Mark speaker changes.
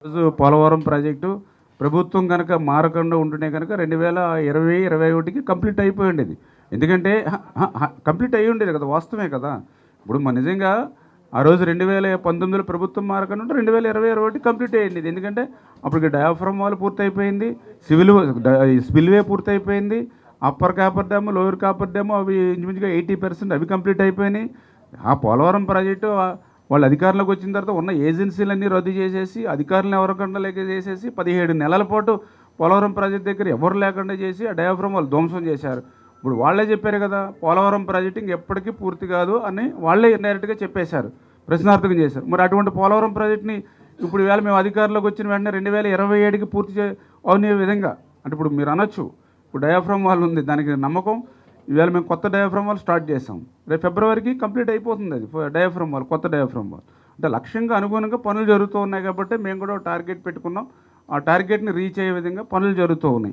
Speaker 1: రోజు పోలవరం ప్రాజెక్టు ప్రభుత్వం కనుక మారకుండా ఉంటుంటే కనుక 2020-21కి కంప్లీట్ అయిపోయి ఉండేది. ఎందుకంటే కంప్లీట్ అయ్యి ఉండేది కదా, వాస్తవమే కదా. ఇప్పుడు మన నిజంగా ఆ రోజు 2019లో ప్రభుత్వం మారకుండా ఉంటే 2020-21 కంప్లీట్ అయ్యింది. ఎందుకంటే అప్పటికి డయాఫ్రమ్ వాల్ పూర్తయిపోయింది, స్పిల్వే పూర్తయిపోయింది, upper coffer dam, lower coffer dam అవి ఇంచుమించుగా 80% అవి కంప్లీట్ అయిపోయినాయి. ఆ పోలవరం ప్రాజెక్టు వాళ్ళు అధికారంలోకి వచ్చిన తర్వాత ఉన్న ఏజెన్సీలన్నీ రద్దు చేసేసి, అధికారులను ఎవరికన్నా లేక చేసేసి 17 నెలల పాటు పోలవరం ప్రాజెక్ట్ దగ్గర ఎవరు లేకుండా చేసి ఆ డయాఫ్రమ్ వాళ్ళు ధ్వంసం చేశారు. ఇప్పుడు వాళ్ళే చెప్పారు కదా, పోలవరం ప్రాజెక్టు ఇంకెప్పటికీ పూర్తి కాదు అని వాళ్ళే ఇండైరెక్ట్గా చెప్పేశారు, ప్రశ్నార్థకం చేశారు. మరి అటువంటి పోలవరం ప్రాజెక్ట్ని ఇప్పుడు ఈవేళ మేము అధికారంలోకి వచ్చిన వెంటనే 2027కి పూర్తి అవనే విధంగా అంటే ఇప్పుడు మీరు అనొచ్చు, ఇప్పుడు డయాఫ్రమ్ వాల్ ఉంది, దానికి నమ్మకం. ఈవేళ మేము కొత్త డయాఫ్రమ్ వాల్ స్టార్ట్ చేసాం, రేపు ఫిబ్రవరికి కంప్లీట్ అయిపోతుంది అది డయాఫ్రమ్ వాల్, కొత్త డయాఫ్రమ్ వాల్. అంటే లక్ష్యంగా అనుగుణంగా పనులు జరుగుతూ ఉన్నాయి కాబట్టి మేము కూడా టార్గెట్ పెట్టుకున్నాం. ఆ టార్గెట్ని రీచ్ అయ్యే విధంగా పనులు జరుగుతూ ఉన్నాయి.